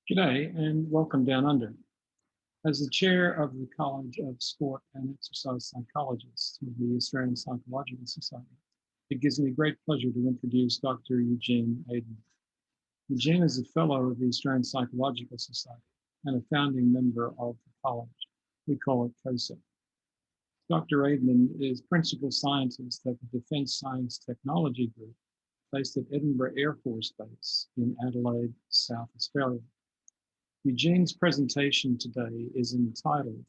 G'day and welcome down under. As the chair of the College of Sport and Exercise Psychologists of the Australian Psychological Society, it gives me great pleasure to introduce Dr. Eugene Aidman. Eugene is a fellow of the Australian Psychological Society and a founding member of the college. We call it COSA. Dr. Aidman is principal scientist at the Defence Science Technology Group based at Edinburgh Air Force Base in Adelaide, South Australia. Eugene's presentation today is entitled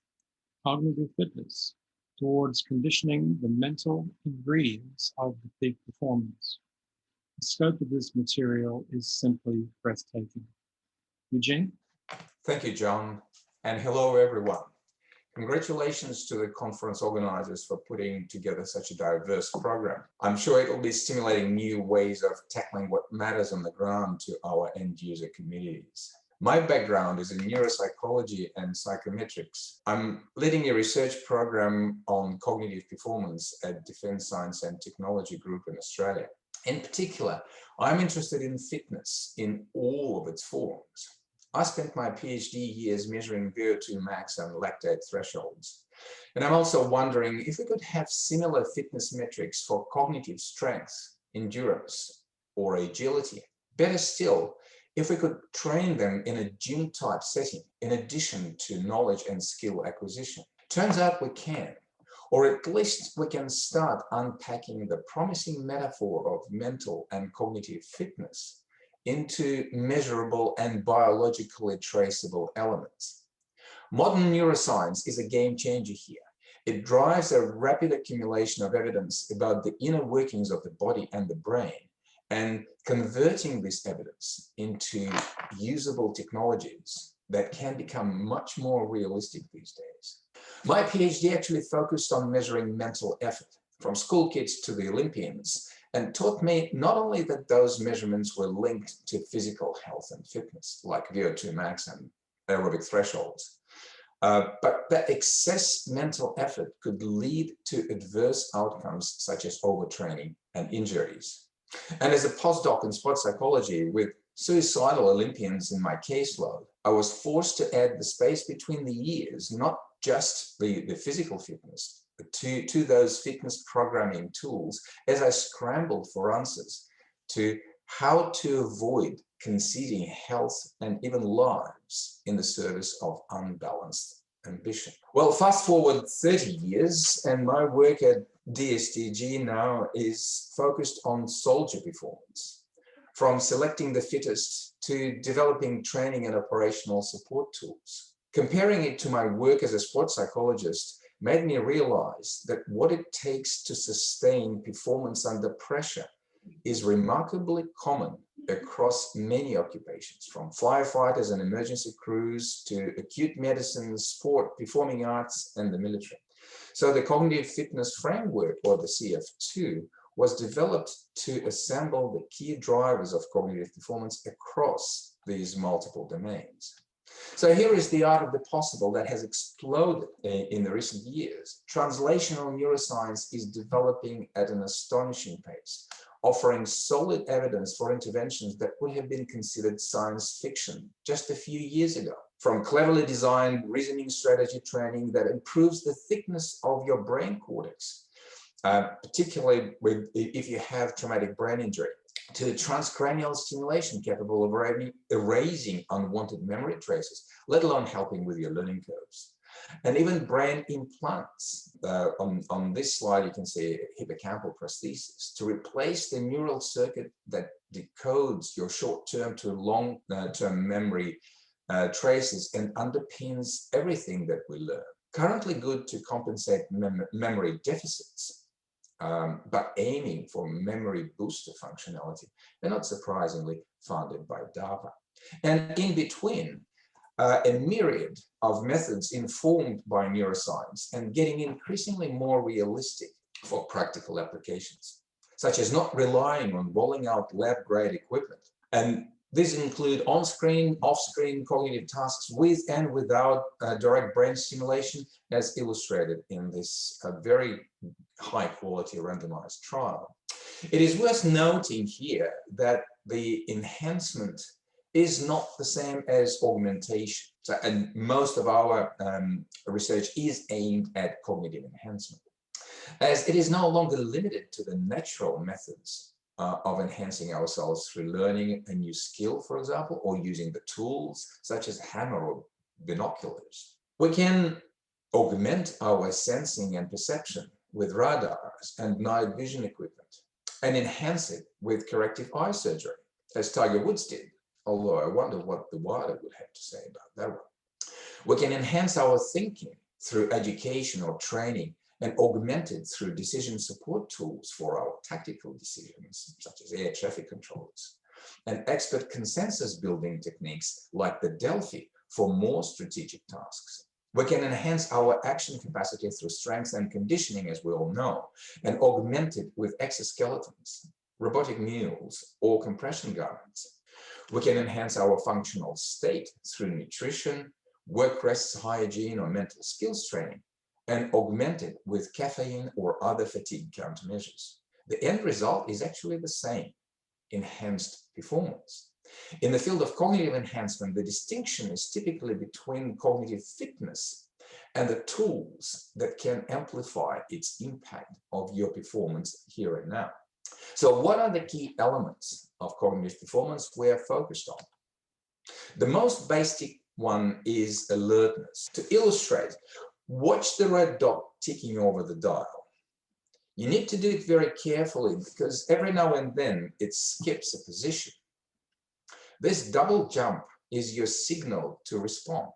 Cognitive Fitness Towards Conditioning the Mental Ingredients of the Peak Performance. The scope of this material is simply breathtaking. Eugene? Thank you, John, and hello, everyone. Congratulations to the conference organizers for putting together such a diverse program. I'm sure it will be stimulating new ways of tackling what matters on the ground to our end-user communities. My background is in neuropsychology and psychometrics. I'm leading a research program on cognitive performance at Defence Science and Technology Group in Australia. In particular, I'm interested in fitness in all of its forms. I spent my PhD years measuring VO2 max and lactate thresholds. And I'm also wondering if we could have similar fitness metrics for cognitive strength, endurance, or agility. Better still, if we could train them in a gym-type setting, in addition to knowledge and skill acquisition. Turns out we can, or at least we can start unpacking the promising metaphor of mental and cognitive fitness into measurable and biologically traceable elements. Modern neuroscience is a game changer here. It drives a rapid accumulation of evidence about the inner workings of the body and the brain, and converting this evidence into usable technologies that can become much more realistic these days. My PhD actually focused on measuring mental effort, from school kids to the Olympians, and taught me not only that those measurements were linked to physical health and fitness, like VO2 max and aerobic thresholds, but that excess mental effort could lead to adverse outcomes such as overtraining and injuries. And as a postdoc in sports psychology with suicidal Olympians in my caseload, I was forced to add the space between the years, not just the physical fitness, to those fitness programming tools as I scrambled for answers to how to avoid conceding health and even lives in the service of unbalanced ambition. Well, fast forward 30 years and my work at DSTG now is focused on soldier performance, from selecting the fittest to developing training and operational support tools. Comparing it to my work as a sports psychologist made me realize that what it takes to sustain performance under pressure is remarkably common across many occupations, from firefighters and emergency crews to acute medicine, sport, performing arts, and the military. So the Cognitive Fitness Framework, or the CF2, was developed to assemble the key drivers of cognitive performance across these multiple domains. So here is the art of the possible that has exploded in the recent years. Translational neuroscience is developing at an astonishing pace, offering solid evidence for interventions that would have been considered science fiction just a few years ago. From cleverly designed reasoning strategy training that improves the thickness of your brain cortex, particularly if you have traumatic brain injury, to transcranial stimulation capable of erasing unwanted memory traces, let alone helping with your learning curves. And even brain implants. On this slide, you can see hippocampal prosthesis to replace the neural circuit that decodes your short-term to long-term memory traces and underpins everything that we learn. Currently good to compensate memory deficits, but aiming for memory booster functionality, and not surprisingly funded by DARPA. And in between, a myriad of methods informed by neuroscience and getting increasingly more realistic for practical applications, such as not relying on rolling out lab-grade equipment. And these include on-screen, off-screen cognitive tasks with and without direct brain stimulation, as illustrated in this very high-quality randomized trial. It is worth noting here that the enhancement is not the same as augmentation. So, and most of our research is aimed at cognitive enhancement, as it is no longer limited to the natural methods of enhancing ourselves through learning a new skill, for example, or using the tools such as hammer or binoculars. We can augment our sensing and perception with radars and night vision equipment and enhance it with corrective eye surgery, as Tiger Woods did, although I wonder what the Wilder would have to say about that one. We can enhance our thinking through education or training and augment it through decision support tools for our tactical decisions, such as air traffic controllers, and expert consensus building techniques like the Delphi for more strategic tasks. We can enhance our action capacity through strength and conditioning, as we all know, and augment it with exoskeletons, robotic mules, or compression garments. We can enhance our functional state through nutrition, work rest hygiene, or mental skills training, and augment it with caffeine or other fatigue countermeasures. The end result is actually the same: enhanced performance. In the field of cognitive enhancement, the distinction is typically between cognitive fitness and the tools that can amplify its impact of your performance here and now. So what are the key elements of cognitive performance we are focused on? The most basic one is alertness. To illustrate, watch the red dot ticking over the dial. You need to do it very carefully because every now and then it skips a position. This double jump is your signal to respond.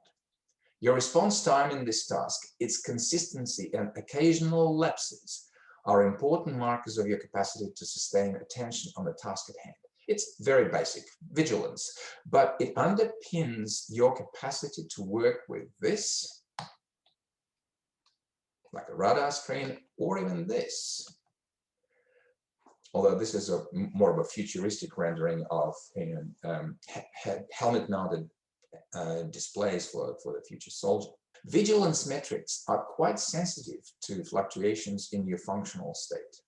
Your response time in this task, its consistency and occasional lapses are important markers of your capacity to sustain attention on the task at hand. It's very basic, vigilance, but it underpins your capacity to work with this, like a radar screen, or even this. Although this is more of a futuristic rendering of helmet-mounted displays for the future soldier. Vigilance metrics are quite sensitive to fluctuations in your functional state,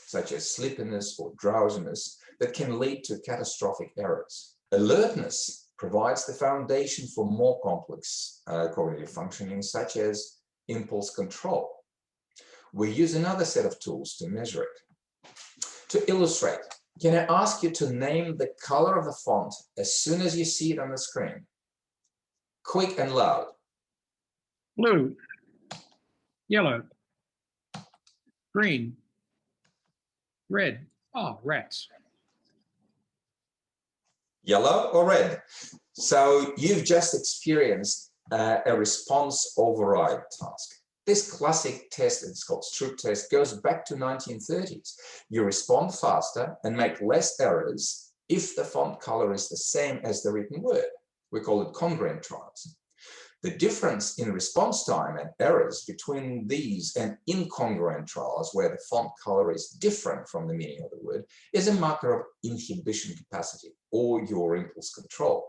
such as sleepiness or drowsiness, that can lead to catastrophic errors. Alertness provides the foundation for more complex cognitive functioning, such as impulse control. We use another set of tools to measure it. To illustrate, can I ask you to name the color of the font as soon as you see it on the screen? Quick and loud. Blue, yellow, green, red. Oh, rats. Yellow or red? So you've just experienced a response override task. This classic test, it's called Stroop test, goes back to 1930s. You respond faster and make less errors if the font color is the same as the written word. We call it congruent trials. The difference in response time and errors between these and incongruent trials, where the font color is different from the meaning of the word, is a marker of inhibition capacity, or your impulse control.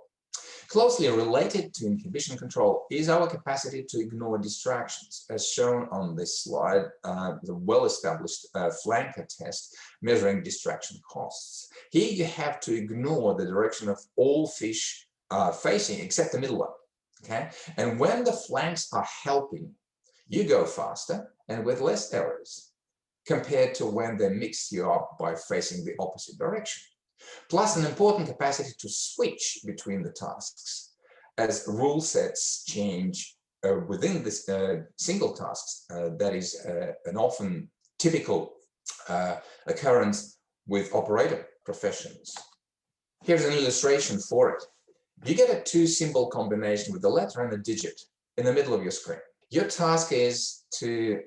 Closely related to inhibition control is our capacity to ignore distractions, as shown on this slide, the well-established flanker test measuring distraction costs. Here you have to ignore the direction of all fish facing, except the middle one. Okay? And when the flanks are helping, you go faster and with less errors, compared to when they mix you up by facing the opposite direction. Plus an important capacity to switch between the tasks, as rule sets change within this single tasks. That is an often typical occurrence with operator professions. Here's an illustration for it. You get a two-symbol combination with a letter and a digit in the middle of your screen. Your task is to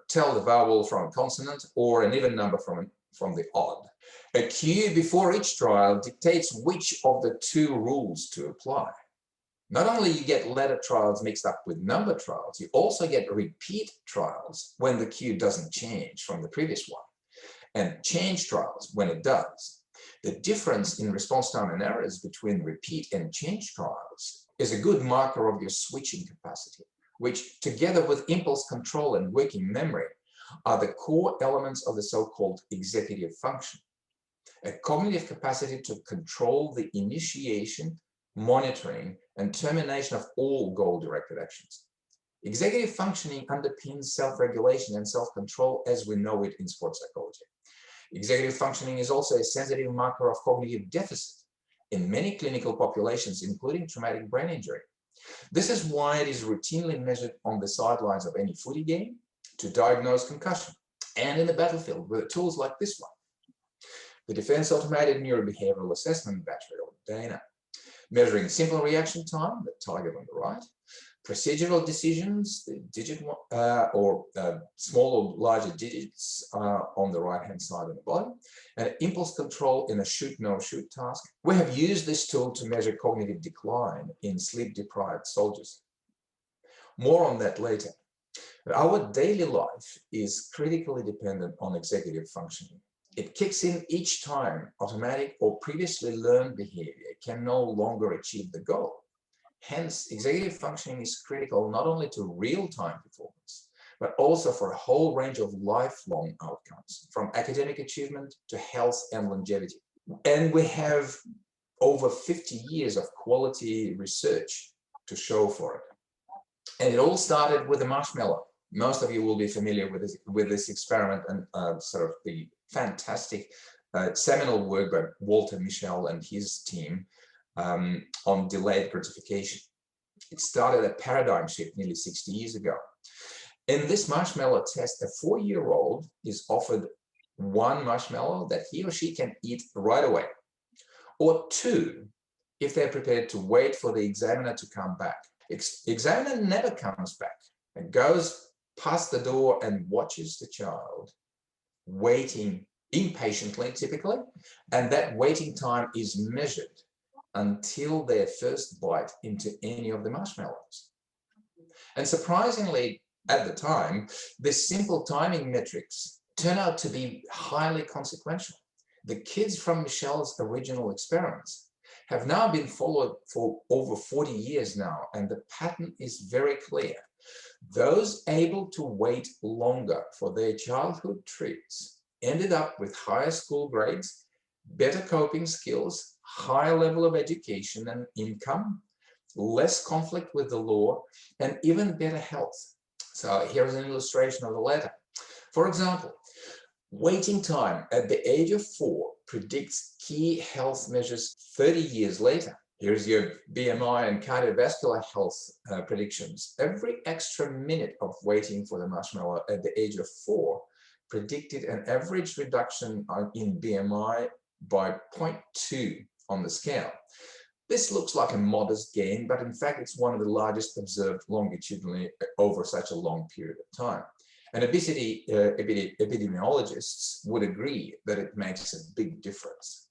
tell the vowel from a consonant or an even number from the odd. A cue before each trial dictates which of the two rules to apply. Not only you get letter trials mixed up with number trials, you also get repeat trials when the cue doesn't change from the previous one, and change trials when it does. The difference in response time and errors between repeat and change trials is a good marker of your switching capacity, which, together with impulse control and working memory, are the core elements of the so-called executive function. a cognitive capacity to control the initiation, monitoring, and termination of all goal-directed actions. Executive functioning underpins self-regulation and self-control as we know it in sports psychology. Executive functioning is also a sensitive marker of cognitive deficit in many clinical populations, including traumatic brain injury. This is why it is routinely measured on the sidelines of any footy game to diagnose concussion, and in the battlefield with tools like this one, the Defense Automated Neurobehavioral Assessment Battery, or DANA, measuring simple reaction time, the target on the right, procedural decisions, the digit or small or larger digits on the right-hand side of the body, and impulse control in a shoot-no-shoot task. We have used this tool to measure cognitive decline in sleep-deprived soldiers. More on that later. But our daily life is critically dependent on executive functioning. It kicks in each time automatic or previously learned behavior can no longer achieve the goal. Hence, executive functioning is critical not only to real-time performance, but also for a whole range of lifelong outcomes, from academic achievement to health and longevity. And we have over 50 years of quality research to show for it. And it all started with a marshmallow. Most of you will be familiar with this experiment and sort of the fantastic seminal work by Walter Mischel and his team on delayed gratification. It started a paradigm shift nearly 60 years ago. In this marshmallow test, a 4-year-old is offered one marshmallow that he or she can eat right away, or two if they're prepared to wait for the examiner to come back. Examiner never comes back and goes past the door and watches the child waiting impatiently, typically, and that waiting time is measured until their first bite into any of the marshmallows. And surprisingly, at the time, this simple timing metrics turn out to be highly consequential. The kids from Michel's original experiments have now been followed for over 40 years now, and the pattern is very clear. Those able to wait longer for their childhood treats ended up with higher school grades, better coping skills, higher level of education and income, less conflict with the law, and even better health. So here's an illustration of the latter. For example, waiting time at the age of 4 predicts key health measures 30 years later. Here's your BMI and cardiovascular health predictions. Every extra minute of waiting for the marshmallow at the age of 4 predicted an average reduction in BMI by 0.2 on the scale. This looks like a modest gain, but in fact, it's one of the largest observed longitudinally over such a long period of time. And obesity epidemiologists would agree that it makes a big difference.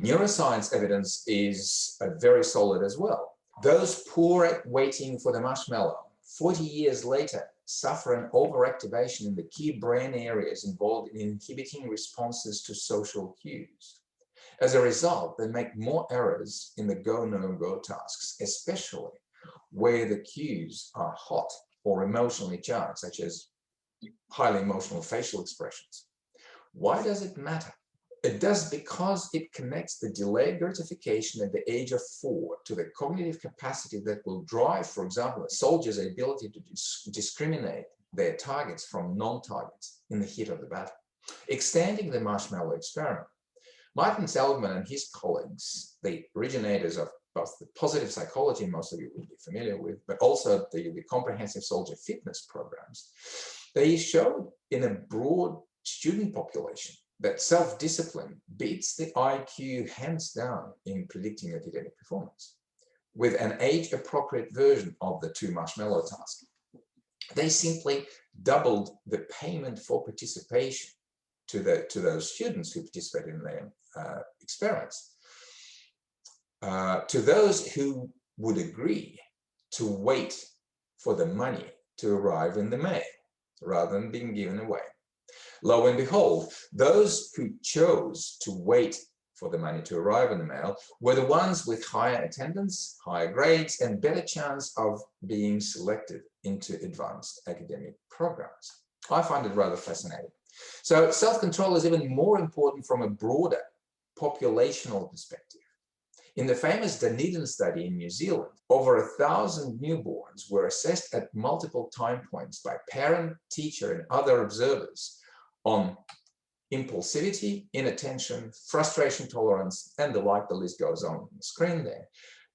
Neuroscience evidence is very solid as well. Those poor at waiting for the marshmallow 40 years later suffer an overactivation in the key brain areas involved in inhibiting responses to social cues. As a result, they make more errors in the go, no-go tasks, especially where the cues are hot or emotionally charged, such as highly emotional facial expressions. Why does it matter? It does because it connects the delayed gratification at the age of 4 to the cognitive capacity that will drive, for example, a soldier's ability to discriminate their targets from non-targets in the heat of the battle. Extending the marshmallow experiment, Martin Seligman and his colleagues, the originators of both the positive psychology most of you will be familiar with, but also the comprehensive soldier fitness programs, they showed in a broad student population that self-discipline beats the IQ hands down in predicting academic performance, with an age-appropriate version of the 2 marshmallow task. They simply doubled the payment for participation to those students who participated in their experiments. To those who would agree to wait for the money to arrive in the mail rather than being given away. Lo and behold, those who chose to wait for the money to arrive in the mail were the ones with higher attendance, higher grades, and better chance of being selected into advanced academic programs. I find it rather fascinating. So self-control is even more important from a broader populational perspective. In the famous Dunedin study in New Zealand, over 1,000 newborns were assessed at multiple time points by parent, teacher, and other observers on impulsivity, inattention, frustration tolerance, and the like. The list goes on the screen there,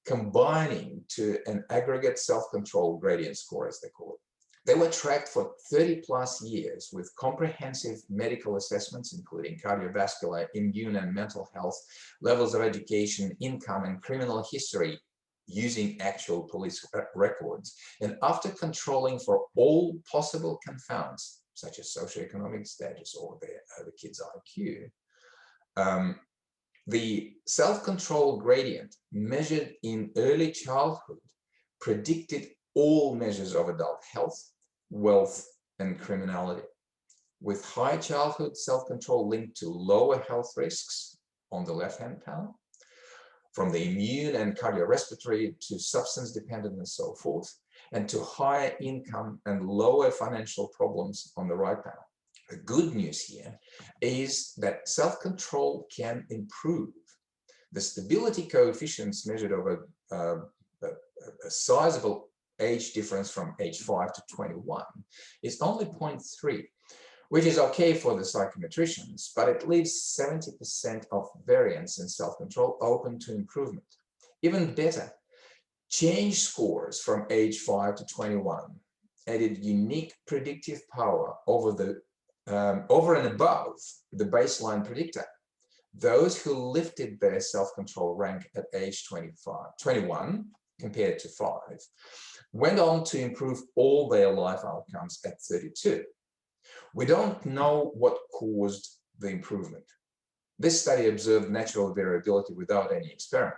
combining to an aggregate self-control gradient score, as they call it. They were tracked for 30 plus years with comprehensive medical assessments, including cardiovascular, immune and mental health, levels of education, income, and criminal history, using actual police records. And after controlling for all possible confounds, such as socioeconomic status or the kid's IQ, the self-control gradient measured in early childhood predicted all measures of adult health, wealth, and criminality, with high childhood self-control linked to lower health risks on the left-hand panel, from the immune and cardiorespiratory to substance dependent and so forth, and to higher income and lower financial problems on the right panel. The good news here is that self-control can improve. The stability coefficients measured over a sizable age difference from age 5 to 21 is only 0.3, which is okay for the psychometricians, but it leaves 70% of variance in self-control open to improvement. Even better, change scores from age 5 to 21 added unique predictive power over and above the baseline predictor. Those who lifted their self-control rank at age 21 compared to 5 went on to improve all their life outcomes at 32. We don't know what caused the improvement. This study observed natural variability without any experiment.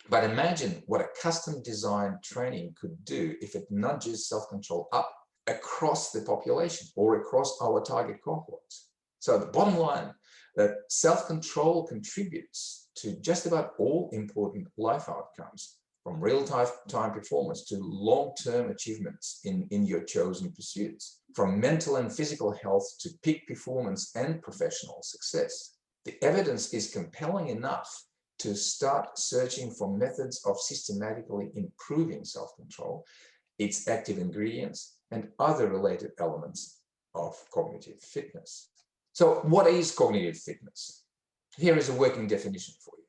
But imagine what a custom-designed training could do if it nudges self-control up across the population or across our target cohorts. So the bottom line, that self-control contributes to just about all important life outcomes, from real-time performance to long-term achievements in your chosen pursuits, from mental and physical health to peak performance and professional success. The evidence is compelling enough to start searching for methods of systematically improving self-control, its active ingredients, and other related elements of cognitive fitness. So what is cognitive fitness? Here is a working definition for you.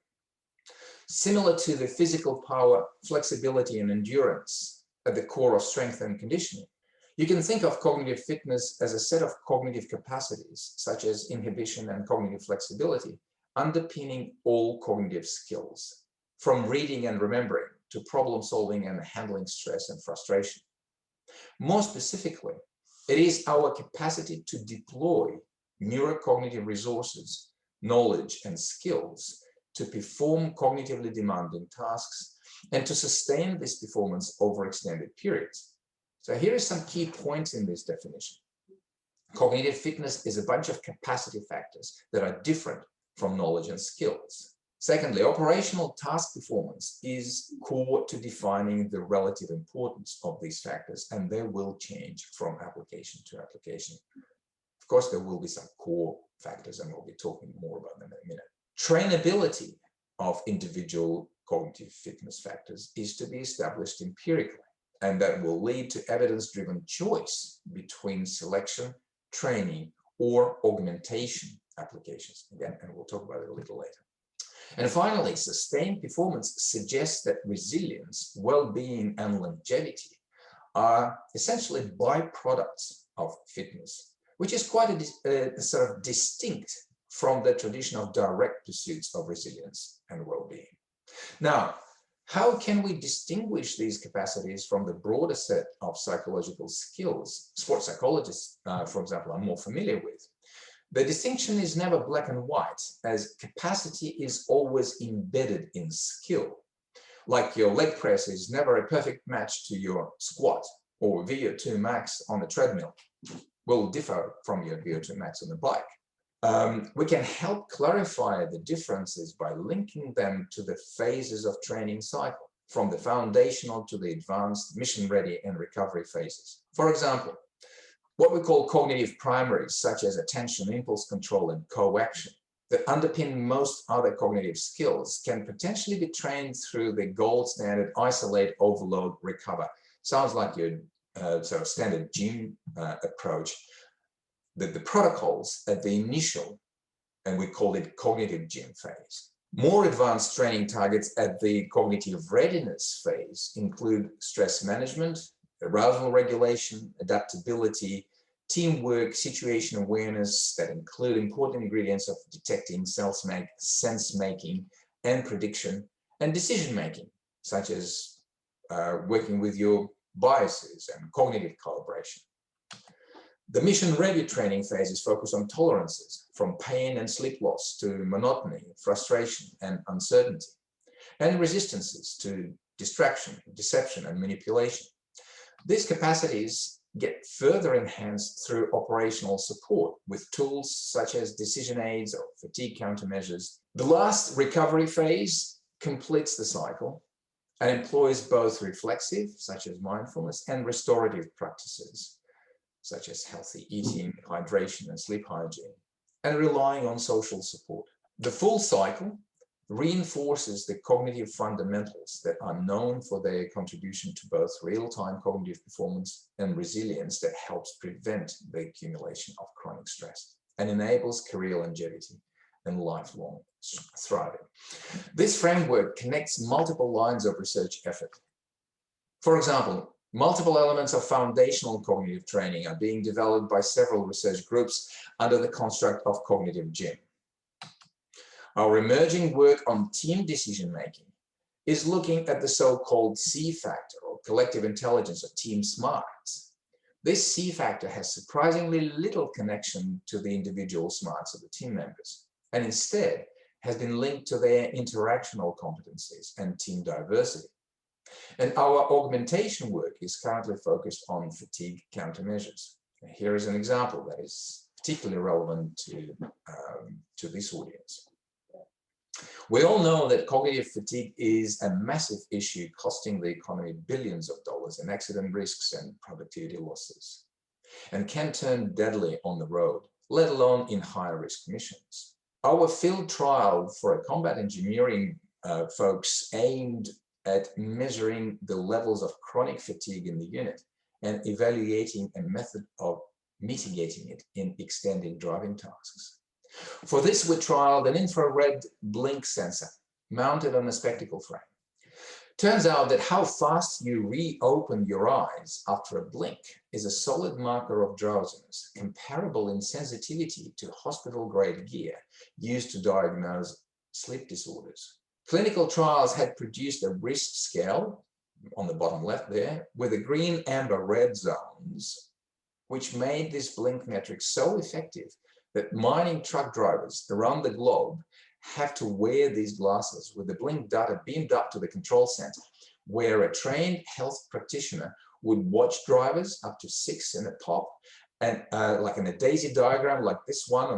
Similar to the physical power, flexibility, and endurance at the core of strength and conditioning, you can think of cognitive fitness as a set of cognitive capacities, such as inhibition and cognitive flexibility, underpinning all cognitive skills, from reading and remembering to problem solving and handling stress and frustration. More specifically, it is our capacity to deploy neurocognitive resources, knowledge, and skills to perform cognitively demanding tasks and to sustain this performance over extended periods. So here are some key points in this definition. Cognitive fitness is a bunch of capacity factors that are different from knowledge and skills. Secondly, operational task performance is core to defining the relative importance of these factors, and they will change from application to application. Of course, there will be some core factors, and we'll be talking more about them in a minute. Trainability of individual cognitive fitness factors is to be established empirically, and that will lead to evidence-driven choice between selection, training, or augmentation applications. Again, and we'll talk about it a little later. And finally, sustained performance suggests that resilience, well-being, and longevity are essentially byproducts of fitness, which is quite a sort of distinct from the tradition of direct pursuits of resilience and well-being. Now, how can we distinguish these capacities from the broader set of psychological skills sports psychologists, for example, are more familiar with? The distinction is never black and white, as capacity is always embedded in skill. Like your leg press is never a perfect match to your squat, or VO2 max on a treadmill will differ from your VO2 max on the bike. We can help clarify the differences by linking them to the phases of training cycle, from the foundational to the advanced, mission-ready, and recovery phases. For example, what we call cognitive primaries, such as attention, impulse control, and co-action. that underpin most other cognitive skills can potentially be trained through the gold standard isolate, overload, recover. Sounds like your sort of standard gym approach. The protocols at the initial, and we call it cognitive gym phase. More advanced training targets at the cognitive readiness phase include stress management, arousal regulation, adaptability, teamwork, situation awareness that include important ingredients of detecting sense-making and prediction, and decision-making, such as working with your biases and cognitive calibration. The mission-ready training phase is focused on tolerances, from pain and sleep loss to monotony, frustration, and uncertainty, and resistances to distraction, deception, and manipulation. These capacities get further enhanced through operational support with tools such as decision aids or fatigue countermeasures. The last recovery phase completes the cycle and employs both reflexive, such as mindfulness, and restorative practices, such as healthy eating, hydration, and sleep hygiene, and relying on social support. The full cycle reinforces the cognitive fundamentals that are known for their contribution to both real-time cognitive performance and resilience that helps prevent the accumulation of chronic stress and enables career longevity and lifelong thriving. This framework connects multiple lines of research effort. For example, multiple elements of foundational cognitive training are being developed by several research groups under the construct of cognitive gym. Our emerging work on team decision-making is looking at the so-called C factor, or collective intelligence, or team smarts. This C factor has surprisingly little connection to the individual smarts of the team members, and instead has been linked to their interactional competencies and team diversity. And our augmentation work is currently focused on fatigue countermeasures. Here is an example that is particularly relevant to this audience. We all know that cognitive fatigue is a massive issue costing the economy billions of dollars in accident risks and productivity losses, and can turn deadly on the road, let alone in high-risk missions. Our field trial for a combat engineering folks aimed at measuring the levels of chronic fatigue in the unit and evaluating a method of mitigating it in extended driving tasks. For this, we trialed an infrared blink sensor mounted on a spectacle frame. Turns out that how fast you reopen your eyes after a blink is a solid marker of drowsiness, comparable in sensitivity to hospital-grade gear used to diagnose sleep disorders. Clinical trials had produced a risk scale, on the bottom left there, with the green, amber, red zones, which made this blink metric so effective that mining truck drivers around the globe have to wear these glasses with the blink data beamed up to the control center, where a trained health practitioner would watch drivers up to 6 in a pop, and like in a daisy diagram like this one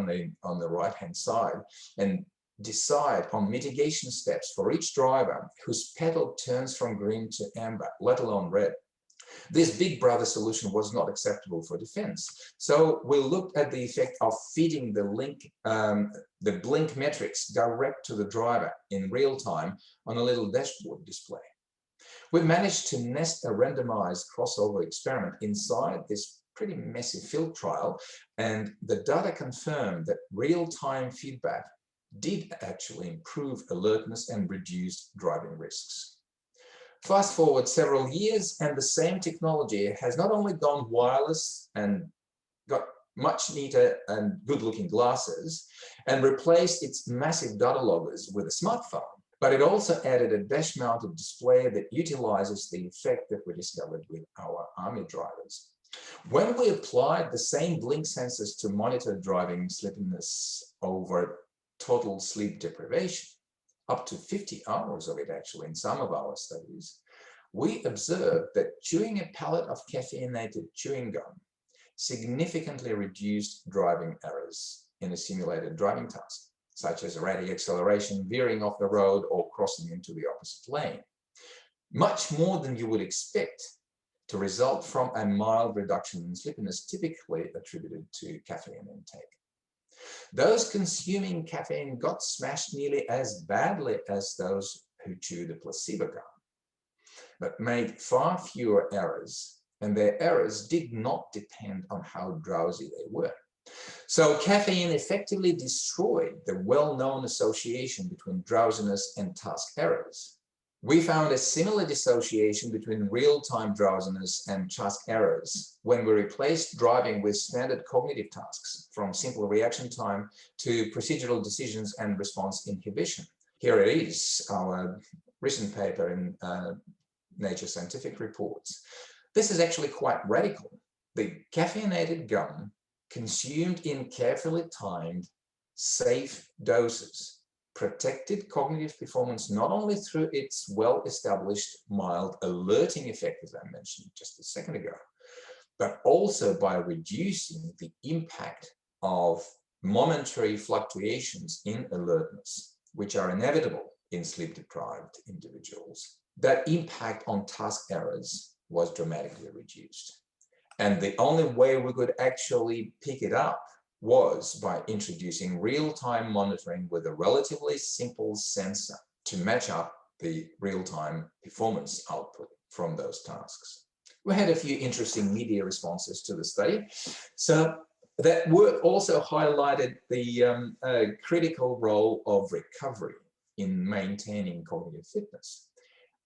on the right-hand side, and decide on mitigation steps for each driver whose pedal turns from green to amber, let alone red. This big brother solution was not acceptable for defense. So we looked at the effect of feeding the blink metrics direct to the driver in real time on a little dashboard display. We managed to nest a randomized crossover experiment inside this pretty messy field trial, and the data confirmed that real-time feedback did actually improve alertness and reduce driving risks. Fast forward several years, and the same technology has not only gone wireless and got much neater and good-looking glasses and replaced its massive data loggers with a smartphone, but it also added a dash-mounted display that utilizes the effect that we discovered with our army drivers. When we applied the same blink sensors to monitor driving sleepiness over total sleep deprivation, up to 50 hours of it actually in some of our studies, we observed that chewing a pellet of caffeinated chewing gum significantly reduced driving errors in a simulated driving task, such as erratic acceleration, veering off the road, or crossing into the opposite lane. Much more than you would expect to result from a mild reduction in sleepiness typically attributed to caffeine intake. Those consuming caffeine got smashed nearly as badly as those who chewed a placebo gum, but made far fewer errors, and their errors did not depend on how drowsy they were. So caffeine effectively destroyed the well-known association between drowsiness and task errors. We found a similar dissociation between real-time drowsiness and task errors when we replaced driving with standard cognitive tasks, from simple reaction time to procedural decisions and response inhibition. Here it is, our recent paper in Nature Scientific Reports. This is actually quite radical. The caffeinated gum, consumed in carefully timed, safe doses, protected cognitive performance not only through its well-established mild alerting effect, as I mentioned just a second ago, but also by reducing the impact of momentary fluctuations in alertness, which are inevitable in sleep-deprived individuals. That impact on task errors was dramatically reduced. And the only way we could actually pick it up was by introducing real-time monitoring with a relatively simple sensor to match up the real-time performance output from those tasks. We had a few interesting media responses to the study. So that work also highlighted the critical role of recovery in maintaining cognitive fitness.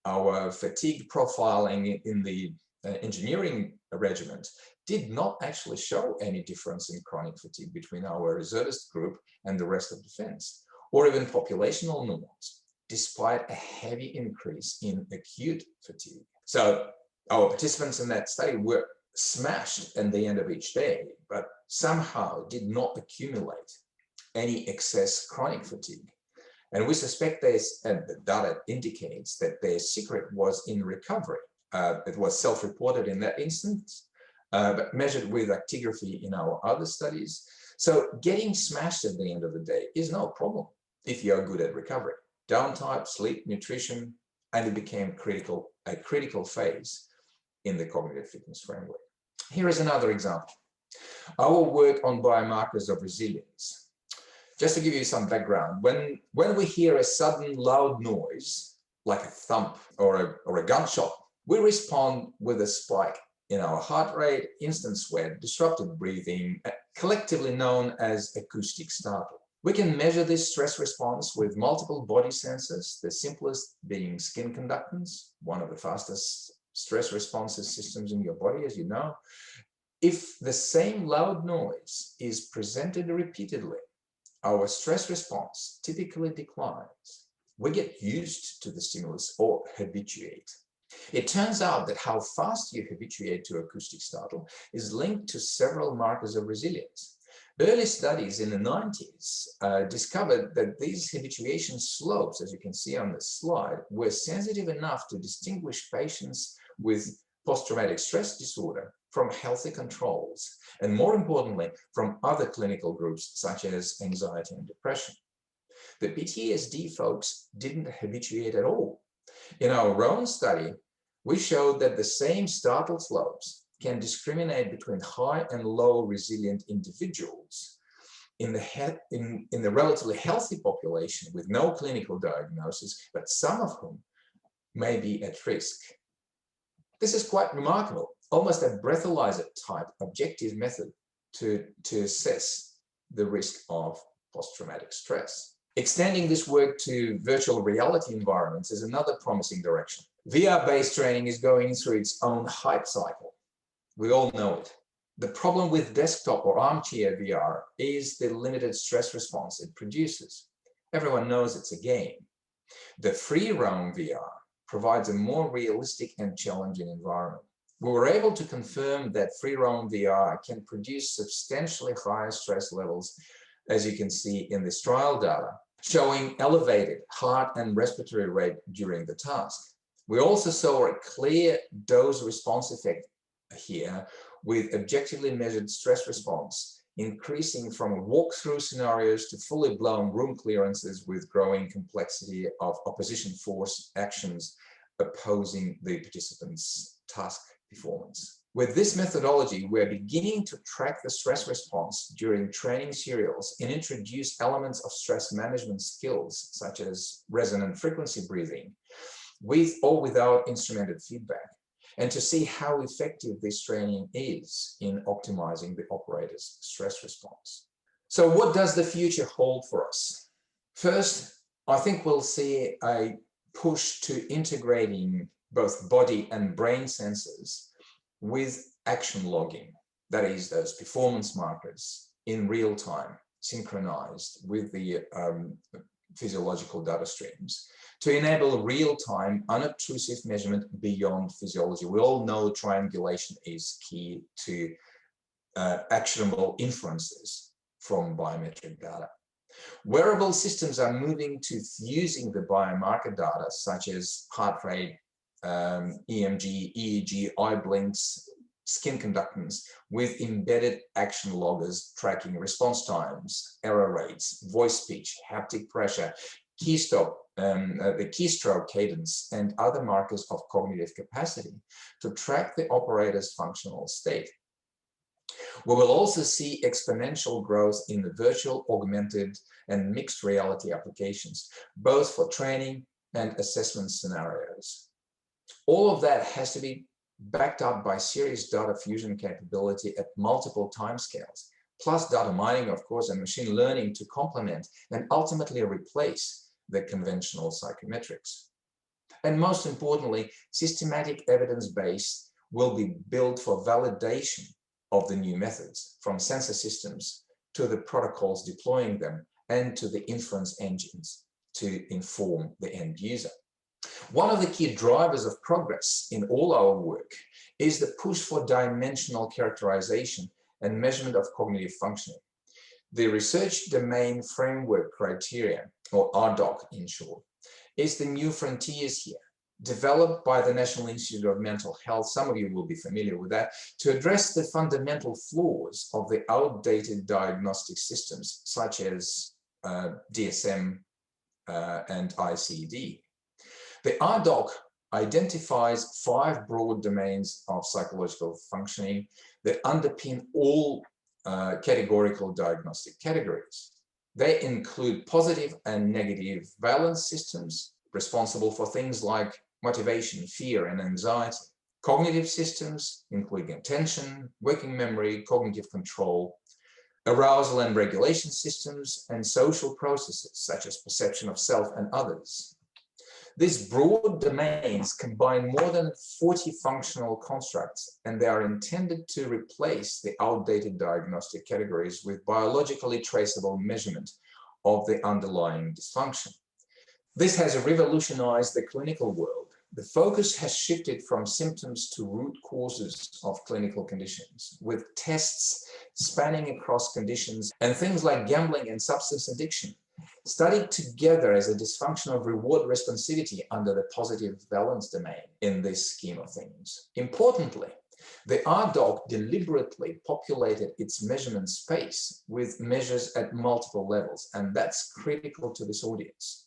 Our fatigue profiling in the engineering regiment did not actually show any difference in chronic fatigue between our reservist group and the rest of defense, or even populational norms, despite a heavy increase in acute fatigue. So our participants in that study were smashed at the end of each day, but somehow did not accumulate any excess chronic fatigue. And we suspect this, and the data indicates that their secret was in recovery. It was self-reported in that instance, but measured with actigraphy in our other studies. So getting smashed at the end of the day is no problem if you're good at recovery. Downtime, sleep, nutrition, and it became a critical phase in the cognitive fitness framework. Here is another example. Our work on biomarkers of resilience. Just to give you some background, when we hear a sudden loud noise, like a thump or a gunshot, we respond with a spike in our heart rate, instant sweat, disrupted breathing, collectively known as acoustic startle. We can measure this stress response with multiple body sensors, the simplest being skin conductance, one of the fastest stress responses systems in your body, as you know. If the same loud noise is presented repeatedly, our stress response typically declines. We get used to the stimulus or habituate. It turns out that how fast you habituate to acoustic startle is linked to several markers of resilience. Early studies in the 90s discovered that these habituation slopes, as you can see on this slide, were sensitive enough to distinguish patients with post-traumatic stress disorder from healthy controls, and more importantly, from other clinical groups such as anxiety and depression. The PTSD folks didn't habituate at all. In our own study, we showed that the same startle slopes can discriminate between high and low resilient individuals in the relatively healthy population with no clinical diagnosis, but some of whom may be at risk. This is quite remarkable, almost a breathalyzer type objective method to assess the risk of post-traumatic stress. Extending this work to virtual reality environments is another promising direction. VR-based training is going through its own hype cycle. We all know it. The problem with desktop or armchair VR is the limited stress response it produces. Everyone knows it's a game. The free roam VR provides a more realistic and challenging environment. We were able to confirm that free roam VR can produce substantially higher stress levels, as you can see in this trial data, showing elevated heart and respiratory rate during the task. We also saw a clear dose response effect here with objectively measured stress response increasing from walkthrough scenarios to fully blown room clearances with growing complexity of opposition force actions opposing the participants' task performance. With this methodology, we're beginning to track the stress response during training serials and introduce elements of stress management skills, such as resonant frequency breathing, with or without instrumented feedback, and to see how effective this training is in optimizing the operator's stress response. So what does the future hold for us? First, I think we'll see a push to integrating both body and brain sensors with action logging, that is, those performance markers in real time, synchronized with the physiological data streams, to enable real-time, unobtrusive measurement beyond physiology. We all know triangulation is key to actionable inferences from biometric data. Wearable systems are moving to fusing the biomarker data, such as heart rate, EMG, EEG, eye blinks, skin conductance, with embedded action loggers tracking response times, error rates, voice pitch, haptic pressure, the keystroke cadence, and other markers of cognitive capacity to track the operator's functional state. We will also see exponential growth in the virtual, augmented, and mixed reality applications, both for training and assessment scenarios. All of that has to be backed up by serious data fusion capability at multiple timescales, plus data mining, of course, and machine learning to complement and ultimately replace the conventional psychometrics. And most importantly, systematic evidence base will be built for validation of the new methods, from sensor systems to the protocols deploying them and to the inference engines to inform the end user. One of the key drivers of progress in all our work is the push for dimensional characterization and measurement of cognitive functioning. The Research Domain Framework Criteria, or RDoC in short, is the new frontiers here, developed by the National Institute of Mental Health, some of you will be familiar with that, to address the fundamental flaws of the outdated diagnostic systems, such as DSM and ICD. The RDoC identifies 5 broad domains of psychological functioning that underpin all categorical diagnostic categories. They include positive and negative valence systems, responsible for things like motivation, fear, and anxiety. Cognitive systems, including attention, working memory, cognitive control, arousal and regulation systems, and social processes, such as perception of self and others. These broad domains combine more than 40 functional constructs, and they are intended to replace the outdated diagnostic categories with biologically traceable measurement of the underlying dysfunction. This has revolutionized the clinical world. The focus has shifted from symptoms to root causes of clinical conditions, with tests spanning across conditions and things like gambling and substance addiction studied together as a dysfunction of reward responsivity under the positive valence domain in this scheme of things. Importantly, the RDoC deliberately populated its measurement space with measures at multiple levels, and that's critical to this audience.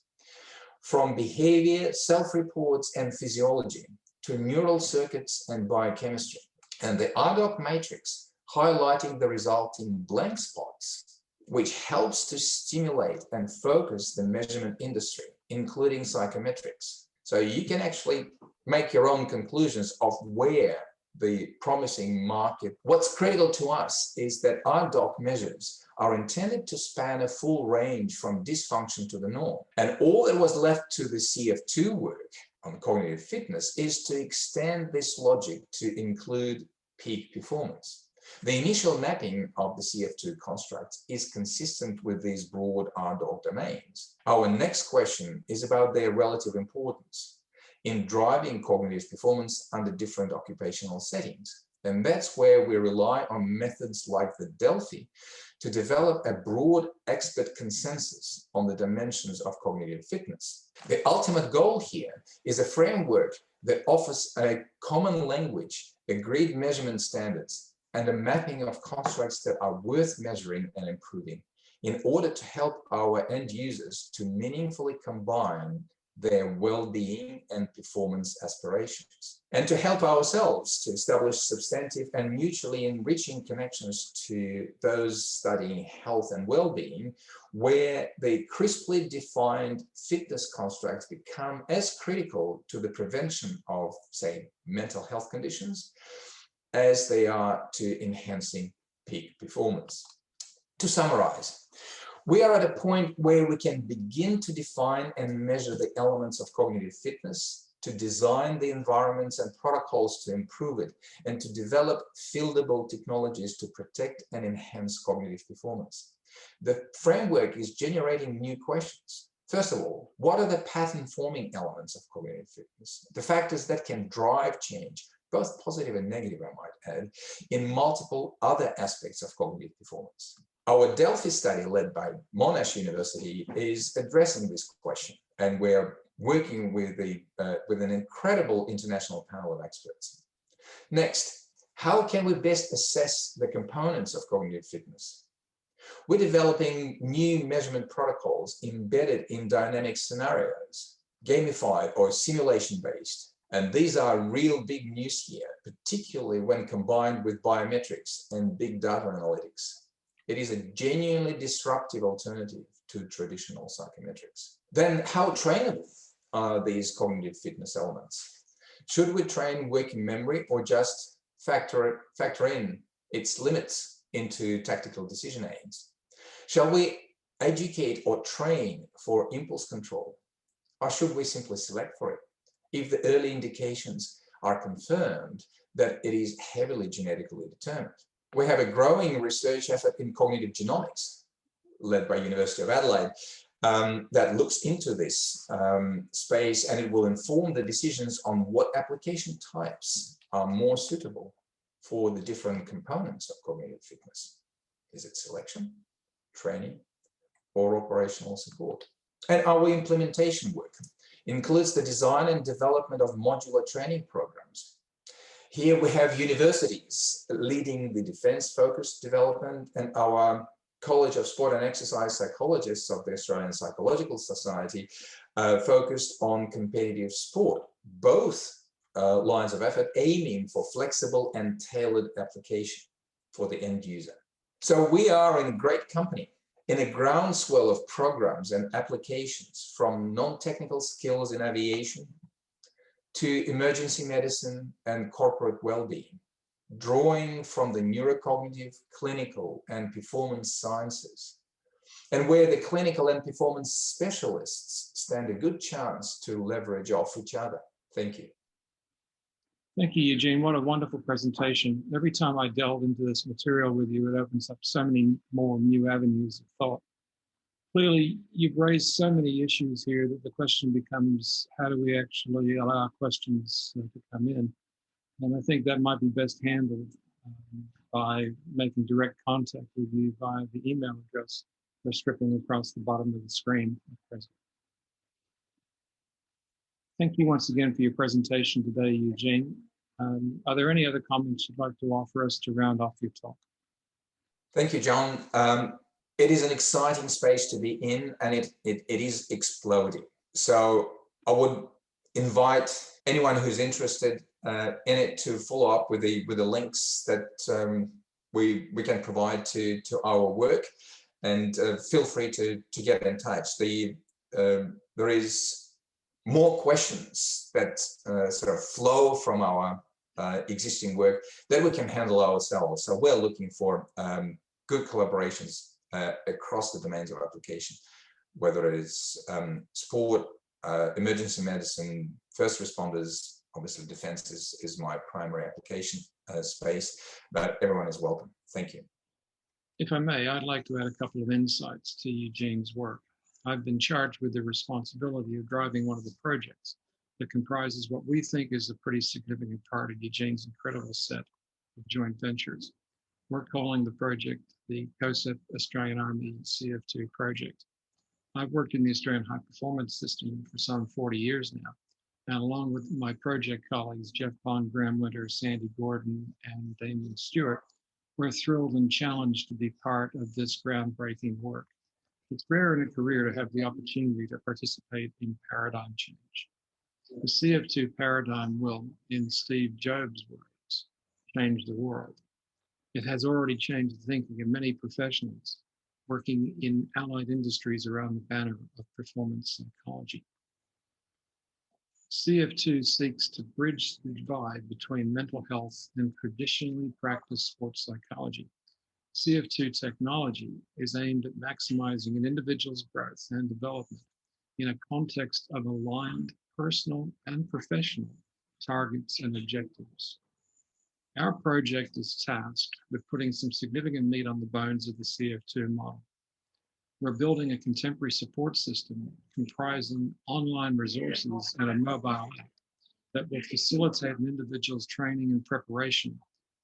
From behavior, self-reports, and physiology to neural circuits and biochemistry, and the RDoC matrix highlighting the resulting blank spots, which helps to stimulate and focus the measurement industry, including psychometrics. So you can actually make your own conclusions of where the promising market. What's critical to us is that RDoC measures are intended to span a full range from dysfunction to the norm. And all that was left to the CF2 work on cognitive fitness is to extend this logic to include peak performance. The initial mapping of the CF2 constructs is consistent with these broad RDoC domains. Our next question is about their relative importance in driving cognitive performance under different occupational settings. And that's where we rely on methods like the Delphi to develop a broad expert consensus on the dimensions of cognitive fitness. The ultimate goal here is a framework that offers a common language, agreed measurement standards, and a mapping of constructs that are worth measuring and improving in order to help our end users to meaningfully combine their well-being and performance aspirations, and to help ourselves to establish substantive and mutually enriching connections to those studying health and well-being, where the crisply defined fitness constructs become as critical to the prevention of, say, mental health conditions as they are to enhancing peak performance. To summarize, we are at a point where we can begin to define and measure the elements of cognitive fitness, to design the environments and protocols to improve it, and to develop fieldable technologies to protect and enhance cognitive performance. The framework is generating new questions. First of all, what are the pattern-forming elements of cognitive fitness? The factors that can drive change, both positive and negative, I might add, in multiple other aspects of cognitive performance. Our Delphi study, led by Monash University, is addressing this question, and we're working with an incredible international panel of experts. Next, how can we best assess the components of cognitive fitness? We're developing new measurement protocols embedded in dynamic scenarios, gamified or simulation-based, and these are real big news here, particularly when combined with biometrics and big data analytics. It is a genuinely disruptive alternative to traditional psychometrics. Then, how trainable are these cognitive fitness elements? Should we train working memory or just factor in its limits into tactical decision aids? Shall we educate or train for impulse control? Or should we simply select for it if the early indications are confirmed that it is heavily genetically determined? We have a growing research effort in cognitive genomics, led by University of Adelaide, that looks into this space, and it will inform the decisions on what application types are more suitable for the different components of cognitive fitness. Is it selection, training, or operational support? And our implementation work includes the design and development of modular training programs. Here we have universities leading the defense-focused development, and our College of Sport and Exercise Psychologists of the Australian Psychological Society focused on competitive sport, both lines of effort aiming for flexible and tailored application for the end user. So we are in great company, in a groundswell of programs and applications, from non-technical skills in aviation to emergency medicine and corporate well-being, drawing from the neurocognitive, clinical, and performance sciences, and where the clinical and performance specialists stand a good chance to leverage off each other. Thank you. Thank you, Eugene. What a wonderful presentation. Every time I delve into this material with you, it opens up so many more new avenues of thought. Clearly, you've raised so many issues here that the question becomes, how do we actually allow questions to come in? And I think that might be best handled by making direct contact with you via the email address or stripping across the bottom of the screen at present. Thank you once again for your presentation today, Eugene. Are there any other comments you'd like to offer us to round off your talk? Thank you, John. It is an exciting space to be in, and it is exploding. So I would invite anyone who's interested in it to follow up with the links that we can provide to our work, and feel free to get in touch. There is more questions that sort of flow from our existing work that we can handle ourselves. So we're looking for good collaborations across the domains of application, whether it is sport, emergency medicine, first responders. Obviously, defense is my primary application space, but everyone is welcome. Thank you. If I may, I'd like to add a couple of insights to Eugene's work. I've been charged with the responsibility of driving one of the projects that comprises what we think is a pretty significant part of Eugene's incredible set of joint ventures. We're calling the project the COSEP Australian Army CF2 project. I've worked in the Australian high performance system for some 40 years now, and along with my project colleagues, Jeff Bond, Graham Winter, Sandy Gordon, and Damien Stewart, we're thrilled and challenged to be part of this groundbreaking work. It's rare in a career to have the opportunity to participate in paradigm change. The CF2 paradigm will, in Steve Jobs' words, change the world. It has already changed the thinking of many professionals working in allied industries around the banner of performance psychology. CF2 seeks to bridge the divide between mental health and traditionally practiced sports psychology. CF2 technology is aimed at maximizing an individual's growth and development in a context of aligned personal and professional targets and objectives. Our project is tasked with putting some significant meat on the bones of the CF2 model. We're building a contemporary support system comprising online resources and a mobile app that will facilitate an individual's training and preparation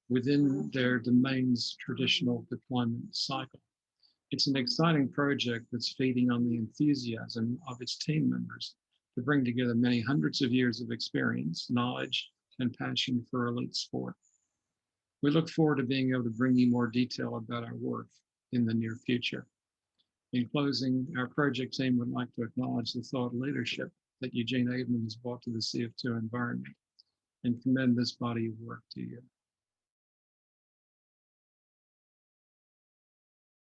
within their domain's traditional deployment cycle. It's an exciting project that's feeding on the enthusiasm of its team members to bring together many hundreds of years of experience, knowledge, and passion for elite sport. We look forward to being able to bring you more detail about our work in the near future. In closing, our project team would like to acknowledge the thought leadership that Eugene Aidman has brought to the CF2 environment and commend this body of work to you.